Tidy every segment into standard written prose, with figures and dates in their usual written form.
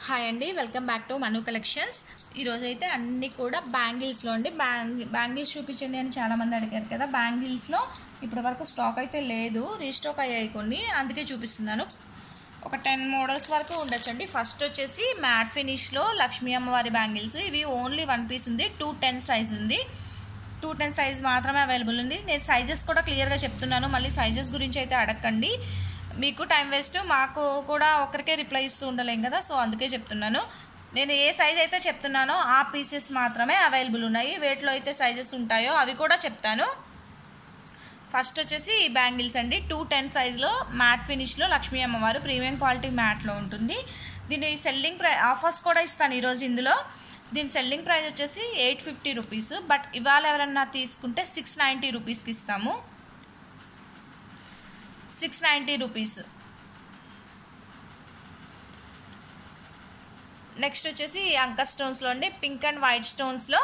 Hi అండి, welcome back to Manu collections. ఈరోజు అయితే అన్నీ కూడా బ్యాంగిల్స్లో అండి. బ్యాంగిల్స్ చూపించండి అని చాలామంది అడిగారు కదా. బ్యాంగిల్స్లో ఇప్పటి వరకు స్టాక్ అయితే లేదు, రీస్టాక్ అయ్యాయి కొన్ని, అందుకే చూపిస్తున్నాను. ఒక 10 మోడల్స్ వరకు ఉండొచ్చండి. ఫస్ట్ వచ్చేసి మ్యాట్ ఫినిష్లో లక్ష్మీ అమ్మవారి బ్యాంగిల్స్. ఇవి ఓన్లీ 1 పీస్ ఉంది, 210 సైజ్ ఉంది. 210 సైజ్ మాత్రమే అవైలబుల్ ఉంది. నేను సైజెస్ కూడా క్లియర్గా చెప్తున్నాను, మళ్ళీ సైజెస్ గురించి అయితే అడగండి. మీకు టైం వేస్ట్, మాకు కూడా ఒకరికే రిప్లై ఇస్తూ ఉండలేం కదా, సో అందుకే చెప్తున్నాను. నేను ఏ సైజ్ అయితే చెప్తున్నానో ఆ పీసెస్ మాత్రమే అవైలబుల్ ఉన్నాయి. వేట్లో అయితే సైజెస్ ఉంటాయో అవి కూడా చెప్తాను. ఫస్ట్ వచ్చేసి ఈ బ్యాంగిల్స్ అండి, 210 సైజ్లో మ్యాట్ ఫినిష్లో లక్ష్మీ అమ్మవారు, ప్రీమియం క్వాలిటీ మ్యాట్లో ఉంటుంది. దీని సెల్లింగ్ ఆఫర్స్ కూడా ఇస్తాను ఈరోజు ఇందులో. దీని సెల్లింగ్ ప్రైస్ వచ్చేసి 850 రూపీస్, బట్ ఇవాళ ఎవరన్నా తీసుకుంటే 690 రూపీస్కి ఇస్తాము. 690 రూపీస్. నెక్స్ట్ వచ్చేసి అంకర్ స్టోన్స్లో అండి, పింక్ అండ్ వైట్ స్టోన్స్లో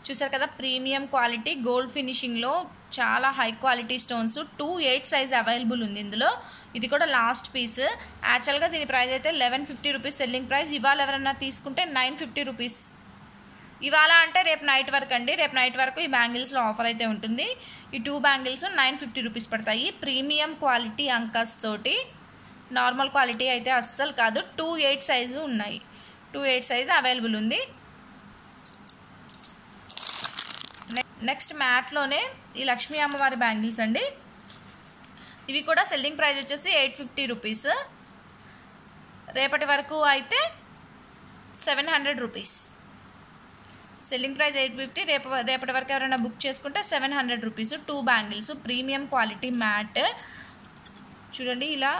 చూసారు కదా, ప్రీమియం క్వాలిటీ గోల్డ్ ఫినిషింగ్లో చాలా high quality stones. 28 size available ఉంది ఇందులో. ఇది కూడా లాస్ట్ పీస్. యాక్చువల్గా దీని ప్రైస్ అయితే 1150 రూపీస్ సెల్లింగ్ ప్రైస్. ఇవాళ ఎవరన్నా తీసుకుంటే 950 రూపీస్. ఇవాళ అంటే రేపు నైట్ వరకు అండి, రేపు నైట్ వరకు ఈ బ్యాంగిల్స్లో ఆఫర్ అయితే ఉంటుంది. ఈ 2 బ్యాంగిల్స్ 950 రూపీస్ పడతాయి. ప్రీమియం క్వాలిటీ అంకర్స్ తోటి, నార్మల్ క్వాలిటీ అయితే అస్సలు కాదు. 28 సైజు ఉన్నాయి, 28 సైజు అవైలబుల్ ఉంది. నెక్స్ట్ మ్యాట్లోనే ఈ లక్ష్మీ అమ్మవారి బ్యాంగిల్స్ అండి. ఇవి కూడా సెల్లింగ్ ప్రైస్ వచ్చేసి 850 రూపీస్. రేపటి వరకు అయితే 700 రూపీస్. సెల్లింగ్ ప్రైస్ 850, రేపటి వరకు ఎవరైనా బుక్ చేసుకుంటే 700 rupees. 2 bangles premium quality matte. చూడండి, ఇలా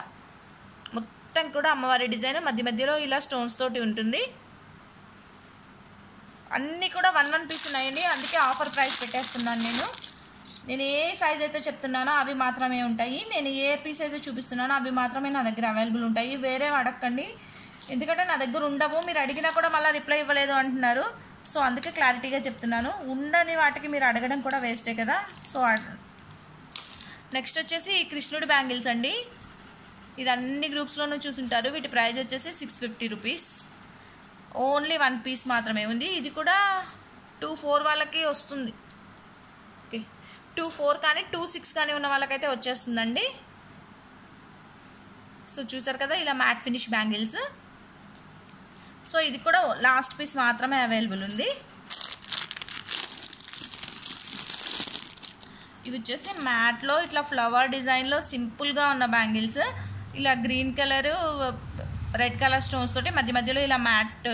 మొత్తం కూడా అమ్మవారి డిజైన్, మధ్య మధ్యలో ఇలా స్టోన్స్ తోటి ఉంటుంది. అన్నీ కూడా 1 పీస్ ఉన్నాయండి, అందుకే ఆఫర్ ప్రైస్ పెట్టేస్తున్నాను నేను ఏ సైజ్ అయితే చెప్తున్నానో అవి మాత్రమే ఉంటాయి. నేను ఏ పీస్ అయితే చూపిస్తున్నానో అవి మాత్రమే నా దగ్గర అవైలబుల్ ఉంటాయి. వేరే అడగండి, ఎందుకంటే నా దగ్గర ఉండవు. మీరు అడిగినా కూడా మళ్ళీ రిప్లై ఇవ్వలేదు అంటున్నారు, సో అందుకే క్లారిటీగా చెప్తున్నాను. ఉండని వాటికి మీరు అడగడం కూడా వేస్టే కదా. సో నెక్స్ట్ వచ్చేసి ఈ కృష్ణుడి బ్యాంగిల్స్ అండి. ఇది అన్ని గ్రూప్స్లోనూ చూసుంటారు. వీటి ప్రైస్ వచ్చేసి 650 రూపీస్. ఓన్లీ 1 పీస్ మాత్రమే ఉంది. ఇది కూడా 24 వాళ్ళకి వస్తుంది. ఓకే, 24 కానీ 26 కానీ ఉన్న వాళ్ళకైతే వచ్చేస్తుందండి. సో చూసారు కదా, ఇలా మ్యాట్ ఫినిష్ బ్యాంగిల్స్. సో ఇది కూడా లాస్ట్ పీస్ మాత్రమే అవైలబుల్ ఉంది. ఇవి వచ్చేసి మ్యాట్లో ఇట్లా ఫ్లవర్ డిజైన్లో సింపుల్గా ఉన్న బ్యాంగిల్స్. ఇలా green colour, red colour stones తోటి మధ్య మధ్యలో ఇలా మ్యాట్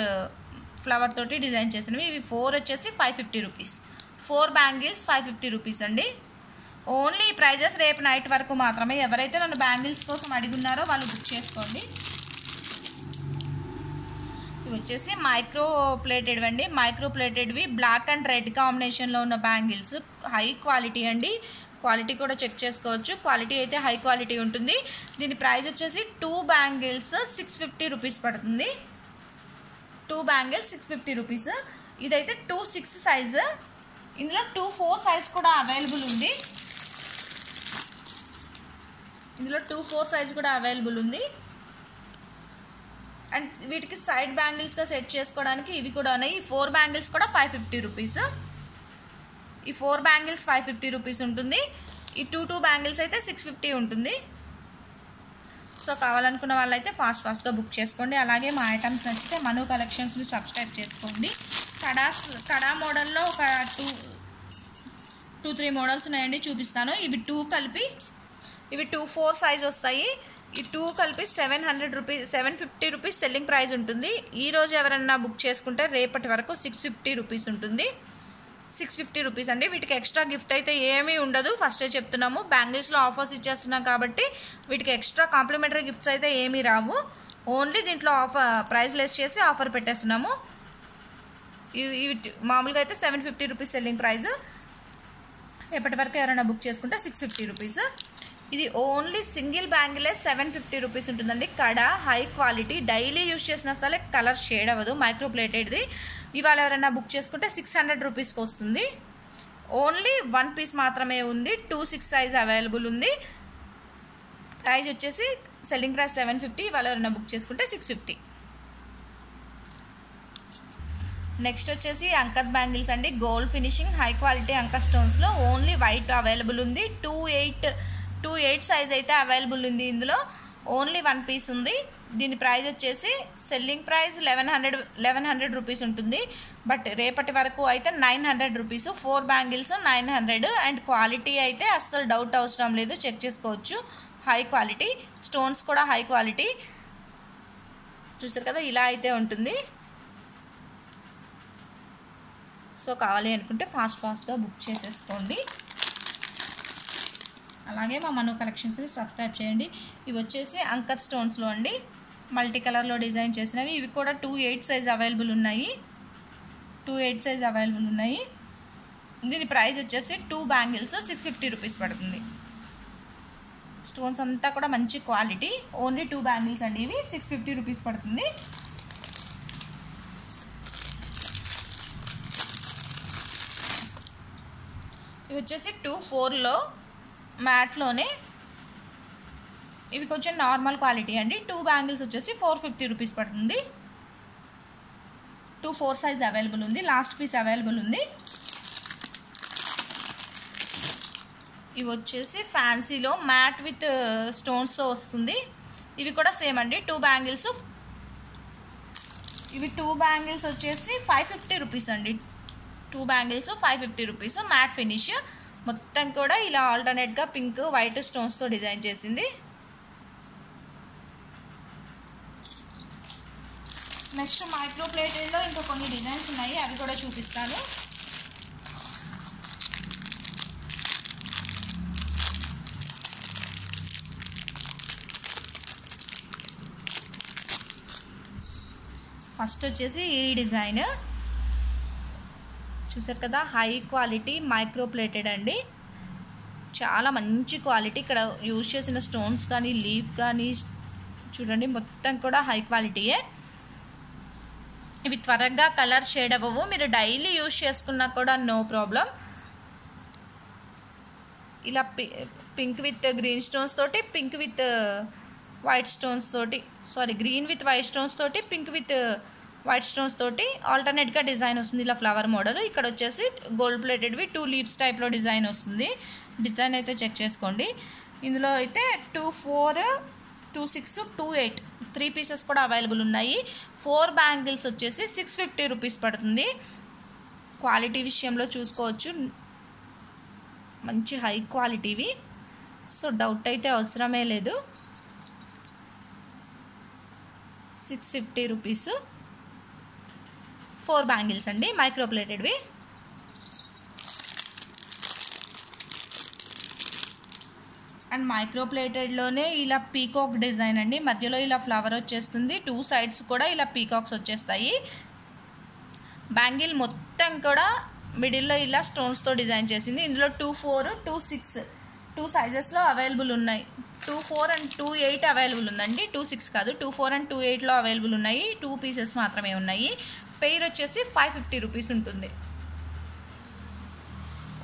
ఫ్లవర్ తోటి డిజైన్ చేసినవి. ఇవి 4 వచ్చేసి 550 రూపీస్. 4 బ్యాంగిల్స్ 550 రూపీస్ అండి. ఓన్లీ ఈ ప్రైజెస్ రేపు నైట్ వరకు మాత్రమే. ఎవరైతే నన్ను బ్యాంగిల్స్ కోసం అడుగున్నారో వాళ్ళు బుక్ చేసుకోండి. ఇవి వచ్చేసి మైక్రో ప్లేటెడ్ అండి. మైక్రో ప్లేటెడ్వి బ్లాక్ అండ్ రెడ్ కాంబినేషన్లో ఉన్న బ్యాంగిల్స్. హై క్వాలిటీ అండి, క్వాలిటీ కూడా చెక్ చేసుకోవచ్చు. క్వాలిటీ అయితే హై క్వాలిటీ ఉంటుంది. దీని ప్రైస్ వచ్చేసి 2 బ్యాంగిల్స్ 650 రూపీస్ పడుతుంది. 2 బ్యాంగిల్స్ 650 రూపీస్. ఇదైతే 26 సైజు. ఇందులో 24 సైజ్ కూడా అవైలబుల్ ఉంది. ఇందులో 24 సైజ్ కూడా అవైలబుల్ ఉంది. అండ్ వీటికి సైడ్ బ్యాంగిల్స్గా సెట్ చేసుకోవడానికి ఇవి కూడా ఉన్నాయి. ఈ 4 బ్యాంగిల్స్ కూడా 550 రూపీస్. ఈ 4 బ్యాంగిల్స్ 550 రూపీస్ ఉంటుంది. ఈ 2 బ్యాంగిల్స్ అయితే 650 ఉంటుంది. సో కావాలనుకున్న వాళ్ళైతే ఫాస్ట్గా బుక్ చేసుకోండి. అలాగే మా ఐటమ్స్ నచ్చితే మను కలెక్షన్స్ని సబ్స్క్రైబ్ చేసుకోండి. కడా మోడల్లో ఒక 2-3 మోడల్స్ ఉన్నాయండి, చూపిస్తాను. ఇవి 2 కలిపి, ఇవి 24 సైజ్ వస్తాయి. ఈ 2 కలిపి 700 రూపీస్, 750 రూపీస్ సెల్లింగ్ ప్రైస్ ఉంటుంది. ఈరోజు ఎవరన్నా బుక్ చేసుకుంటే రేపటి వరకు 650 రూపీస్ ఉంటుంది. 650 రూపీస్ అండి. వీటికి ఎక్స్ట్రా గిఫ్ట్ అయితే ఏమీ ఉండదు, ఫస్టే చెప్తున్నాము. బ్యాంగిల్స్లో ఆఫర్స్ ఇచ్చేస్తున్నాం కాబట్టి వీటికి ఎక్స్ట్రా కాంప్లిమెంటరీ గిఫ్ట్స్ అయితే ఏమీ రావు. ఓన్లీ దీంట్లో ఆఫర్ ప్రైస్ లెస్ చేసి ఆఫర్ పెట్టేస్తున్నాము. ఇవి మామూలుగా అయితే 750 రూపీస్ సెల్లింగ్ ప్రైస్. రేపటి వరకు ఎవరైనా బుక్ చేసుకుంటే 650 రూపీస్. ఇది ఓన్లీ సింగిల్ బ్యాంగిలే 750 రూపీస్ ఉంటుందండి. కడ హై క్వాలిటీ, డైలీ యూజ్ చేసినా సరే కలర్ షేడ్ అవ్వదు. మైక్రో ప్లేటెడ్ది. ఇవాళ ఎవరైనా బుక్ చేసుకుంటే 600 రూపీస్కి వస్తుంది. ఓన్లీ 1 పీస్ మాత్రమే ఉంది. 26 సైజ్ అవైలబుల్ ఉంది. ప్రైస్ వచ్చేసి సెల్లింగ్ ప్రైస్ 750, ఇవాళ ఎవరైనా బుక్ చేసుకుంటే 650. నెక్స్ట్ వచ్చేసి అంకత్ బ్యాంగిల్స్ అండి, గోల్డ్ ఫినిషింగ్ హై క్వాలిటీ అంకత్ స్టోన్స్లో ఓన్లీ వైట్ అవైలబుల్ ఉంది. 2/8 సైజ్ అయితే అవైలబుల్ ఉంది. ఇందులో ఓన్లీ 1 పీస్ ఉంది. దీని ప్రైస్ వచ్చేసి సెల్లింగ్ ప్రైస్ 1100 రూపీస్ ఉంటుంది. బట్ రేపటి వరకు అయితే 900 రూపీస్. 4 బ్యాంగిల్స్ 900. అండ్ క్వాలిటీ అయితే అస్సలు డౌట్ అవసరం లేదు, చెక్ చేసుకోవచ్చు. హై క్వాలిటీ స్టోన్స్ కూడా హై క్వాలిటీ. చూస్తారు కదా, ఇలా అయితే ఉంటుంది. సో కావాలి అనుకుంటే ఫాస్ట్గా బుక్ చేసేసుకోండి. అలాగే మా మను కలెక్షన్స్ని సబ్స్క్రైబ్ చేయండి. ఇవి వచ్చేసి అంకత్ స్టోన్స్లో అండి, మల్టీ కలర్లో డిజైన్ చేసినవి. ఇవి కూడా 2/8 సైజ్ అవైలబుల్ ఉన్నాయి. 2/8 సైజ్ అవైలబుల్ ఉన్నాయి. దీని ప్రైస్ వచ్చేసి 2 బ్యాంగిల్స్ 650 రూపీస్ పడుతుంది. స్టోన్స్ అంతా కూడా మంచి క్వాలిటీ. ఓన్లీ 2 బ్యాంగిల్స్ అండి, ఇవి 650 రూపీస్ పడుతుంది. ఇవి వచ్చేసి 2/4లో మ్యాట్లోనే, ఇవి కొంచెం నార్మల్ క్వాలిటీ అండి. 2 బ్యాంగిల్స్ వచ్చేసి 450 రూపీస్ పడుతుంది. 2/4 సైజ్ అవైలబుల్ ఉంది. లాస్ట్ పీస్ అవైలబుల్ ఉంది. ఇవి వచ్చేసి ఫ్యాన్సీలో మ్యాట్ విత్ స్టోన్స్తో వస్తుంది. ఇవి కూడా సేమ్ అండి, 2 బ్యాంగిల్స్. ఇవి 2 బ్యాంగిల్స్ వచ్చేసి 550 రూపీస్ అండి. 2 బ్యాంగిల్స్ 550 రూపీస్. మ్యాట్ ఫినిష్ మొత్తం కూడా ఇలా ఆల్టర్నేట్గా పింక్ వైట్ స్టోన్స్తో డిజైన్ చేసింది. నెక్స్ట్ మైక్రో ప్లేటెడ్లో ఇంకా కొన్ని డిజైన్స్ ఉన్నాయి, అవి కూడా చూపిస్తాను. ఫస్ట్ వచ్చేసి ఈ డిజైన్ చూసారు కదా, హై క్వాలిటీ మైక్రో ప్లేటెడ్ అండి. చాలా మంచి క్వాలిటీ. ఇక్కడ యూజ్ చేసిన స్టోన్స్ కానీ లీఫ్ కానీ చూడండి, మొత్తం కూడా హై క్వాలిటీయే. ఇవి త్వరగా కలర్ షేడ్ అవ్వవు, మీరు డైలీ యూజ్ చేసుకున్నా కూడా నో ప్రాబ్లం. ఇలా పింక్ విత్ గ్రీన్ స్టోన్స్ తోటి, పింక్ విత్ వైట్ స్టోన్స్ తోటి, గ్రీన్ విత్ వైట్ స్టోన్స్ తోటి, పింక్ విత్ వైట్ స్టోన్స్ తోటి ఆల్టర్నేట్గా డిజైన్ వస్తుంది. ఇలా ఫ్లవర్ మోడల్. ఇక్కడ వచ్చేసి గోల్డ్ ప్లేటెడ్వి 2 లీవ్స్ టైప్లో డిజైన్ వస్తుంది. డిజైన్ అయితే చెక్ చేసుకోండి. ఇందులో అయితే 2/4, 2/6, 2/8 3 పీసెస్ కూడా అవైలబుల్ ఉన్నాయి. 4 బ్యాంగిల్స్ వచ్చేసి 650 రూపీస్ పడుతుంది. క్వాలిటీ విషయంలో చూసుకోవచ్చు, మంచి హై క్వాలిటీవి. సో డౌట్ అయితే అవసరమే లేదు. 650 రూపీస్ 4 బ్యాంగిల్స్ అండి, మైక్రో ప్లేటెడ్వి. అండ్ మైక్రో ప్లేటెడ్లోనే ఇలా పీకాక్ డిజైన్ అండి. మధ్యలో ఇలా ఫ్లవర్ వచ్చేస్తుంది, 2 సైడ్స్ కూడా ఇలా పీకాక్స్ వచ్చేస్తాయి. బ్యాంగిల్ మొత్తం కూడా మిడిల్లో ఇలా స్టోన్స్తో డిజైన్ చేసింది. ఇందులో 2/4, 2/6 2 సైజెస్లో అవైలబుల్ ఉన్నాయి. 2/4 అండ్ 2/8 అవైలబుల్ ఉందండి. 2/6 కాదు, 2/4 అండ్ 2/8లో అవైలబుల్ ఉన్నాయి. 2 పీసెస్ మాత్రమే ఉన్నాయి. పెయిర్ వచ్చేసి 550 రూపీస్ ఉంటుంది.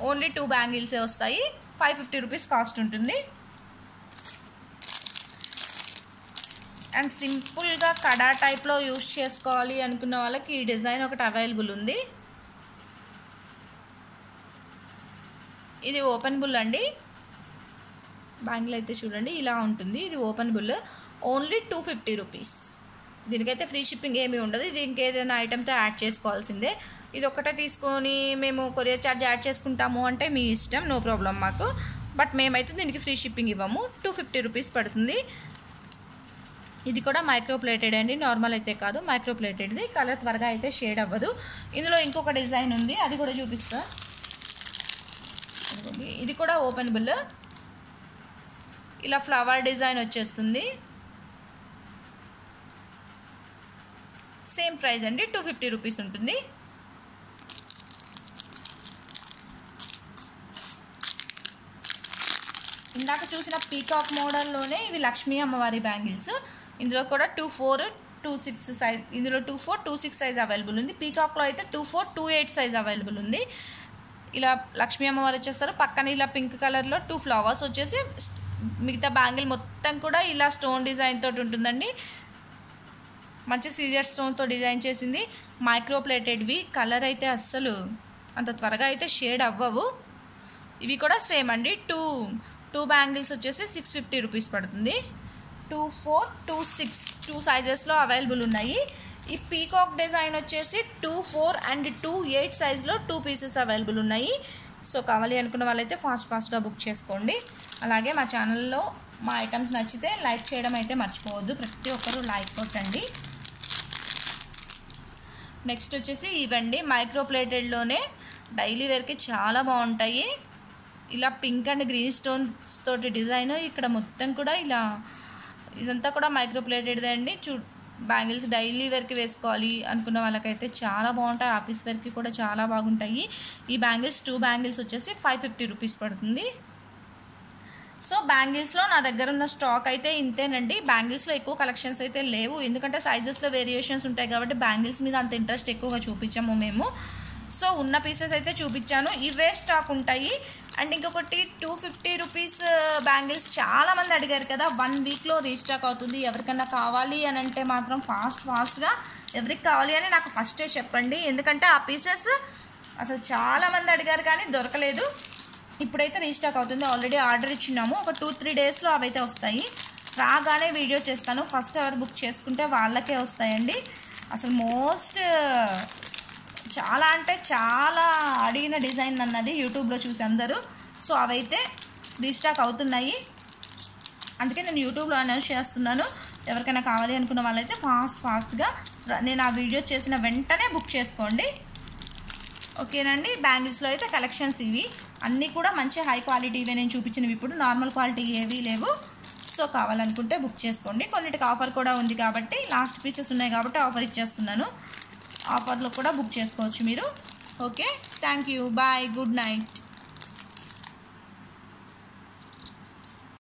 ఓన్లీ 2 బ్యాంగిల్సే వస్తాయి. 550 రూపీస్ కాస్ట్ ఉంటుంది. అండ్ సింపుల్గా కడా టైప్లో యూజ్ చేసుకోవాలి అనుకున్న వాళ్ళకి ఈ డిజైన్ ఒకటి అవైలబుల్ ఉంది. ఇది ఓపెన్ బుల్ అండి. బ్యాంగిల్ అయితే చూడండి ఇలా ఉంటుంది. ఇది ఓపెన్ బుల్. Only 250 rupees. దీనికైతే ఫ్రీ షిప్పింగ్ ఏమీ ఉండదు. దీనికి ఏదైనా ఐటెంతో యాడ్ చేసుకోవాల్సిందే. ఇది ఒకటే తీసుకొని మేము కొరియర్ ఛార్జ్ యాడ్ చేసుకుంటాము అంటే మీ ఇష్టం, నో ప్రాబ్లం మాకు. బట్ మేమైతే దీనికి ఫ్రీ షిప్పింగ్ ఇవ్వము. 250 రూపీస్ పడుతుంది. ఇది కూడా మైక్రో ప్లేటెడ్ అండి, నార్మల్ అయితే కాదు, మైక్రో ప్లేటెడ్ది. కలర్ త్వరగా అయితే షేడ్ అవ్వదు. ఇందులో ఇంకొక డిజైన్ ఉంది, అది కూడా చూపిస్తా. ఇది కూడా ఓపెన్ బుల్. ఇలా ఫ్లవర్ డిజైన్ వచ్చేస్తుంది. సేమ్ ప్రైస్ అండి, 250 రూపీస్ ఉంటుంది. ఇందాక చూసిన పీకాక్ మోడల్లోనే ఇవి లక్ష్మీ అమ్మవారి బ్యాంగిల్స్. ఇందులో కూడా 2/4, 2/6 సైజ్. ఇందులో 2/4, 2/6 సైజ్ అవైలబుల్ ఉంది. పీకాక్లో అయితే 2/4, 2/8 సైజ్ అవైలబుల్ ఉంది. ఇలా లక్ష్మీ అమ్మవారు వచ్చేస్తారు. పక్కన ఇలా పింక్ కలర్లో 2 ఫ్లవర్స్ వచ్చేసి మిగతా బ్యాంగిల్ మొత్తం కూడా ఇలా స్టోన్ డిజైన్ తోటి ఉంటుందండి. మంచి సీజర్ స్టోన్తో డిజైన్ చేసింది. మైక్రో ప్లేటెడ్వి. కలర్ అయితే అస్సలు అంత త్వరగా అయితే షేడ్ అవ్వవు. ఇవి కూడా సేమ్ అండి. టూ బ్యాంగిల్స్ వచ్చేసి 650 రూపీస్ పడుతుంది. 2, 4, 2, 6 2 సైజెస్లో అవైలబుల్ ఉన్నాయి. ఈ పీకాక్ డిజైన్ వచ్చేసి 2, 4 అండ్ 2, 8 సైజ్లో 2 పీసెస్ అవైలబుల్ ఉన్నాయి. సో కావాలి అనుకున్న వాళ్ళైతే ఫాస్ట్గా బుక్ చేసుకోండి. అలాగే మా ఛానల్లో మా ఐటమ్స్ నచ్చితే లైక్ చేయడం అయితే మర్చిపోవద్దు. ప్రతి ఒక్కరూ లైక్ కొట్టండి. నెక్స్ట్ వచ్చేసి ఇవండి మైక్రో ప్లేటెడ్లోనే డైలీ వేర్కి చాలా బాగుంటాయి. ఇలా పింక్ అండ్ గ్రీన్ స్టోన్స్ తోటి డిజైన్. ఇక్కడ మొత్తం కూడా ఇలా ఇదంతా కూడా మైక్రో ప్లేటెడ్దే అండి. బ్యాంగిల్స్ డైలీ వేర్కి వేసుకోవాలి అనుకున్న వాళ్ళకైతే చాలా బాగుంటాయి. ఆఫీస్ వేర్కి కూడా చాలా బాగుంటాయి. ఈ బ్యాంగిల్స్ 2 బ్యాంగిల్స్ వచ్చేసి 550 రూపీస్ పడుతుంది. సో బ్యాంగిల్స్లో నా దగ్గర ఉన్న స్టాక్ అయితే ఇంతేనండి. బ్యాంగిల్స్లో ఎక్కువ కలెక్షన్స్ అయితే లేవు, ఎందుకంటే సైజెస్లో వేరియేషన్స్ ఉంటాయి కాబట్టి బ్యాంగిల్స్ మీద అంత ఇంట్రెస్ట్ ఎక్కువగా చూపించాము మేము. సో ఉన్న పీసెస్ అయితే చూపించాను. ఇవే స్టాక్ ఉంటాయి. అండ్ ఇంకొకటి 250 రూపీస్ బ్యాంగిల్స్ చాలామంది అడిగారు కదా, 1 వీక్లో రీస్టాక్ అవుతుంది. ఎవరికైనా కావాలి అని అంటే మాత్రం ఫాస్ట్గా ఎవరికి కావాలి అని నాకు ఫస్టే చెప్పండి, ఎందుకంటే ఆ పీసెస్ అసలు చాలామంది అడిగారు కానీ దొరకలేదు. ఇప్పుడైతే రీస్టాక్ అవుతుంది. ఆల్రెడీ ఆర్డర్ ఇచ్చినాము. ఒక 2-3 డేస్లో అవైతే వస్తాయి. రాగానే వీడియో చేస్తాను. ఫస్ట్ ఎవరు బుక్ చేసుకుంటే వాళ్ళకే వస్తాయండి. అసలు చాలా అంటే చాలా అడిగిన డిజైన్ అన్నది యూట్యూబ్లో చూసి అందరూ. సో అవైతే రీస్టాక్ అవుతున్నాయి. అందుకే నేను యూట్యూబ్లో అనౌన్స్ చేస్తున్నాను. ఎవరికైనా కావాలి అనుకున్న వాళ్ళైతే ఫాస్ట్గా నేను ఆ వీడియో చేసిన వెంటనే బుక్ చేసుకోండి. ఓకేనండి. బ్యాంగిల్స్లో అయితే కలెక్షన్స్ ఇవి అన్నీ కూడా మంచి హై క్వాలిటీ ఇవే నేను చూపించినవి. ఇప్పుడు నార్మల్ క్వాలిటీ ఏవీ లేవు. సో కావాలనుకుంటే బుక్ చేసుకోండి. కొన్నిటికి ఆఫర్ కూడా ఉంది కాబట్టి, లాస్ట్ పీసెస్ ఉన్నాయి కాబట్టి ఆఫర్ ఇచ్చేస్తున్నాను. ఆఫర్లో కూడా బుక్ చేసుకోవచ్చు మీరు. Okay, thank you, bye, good night.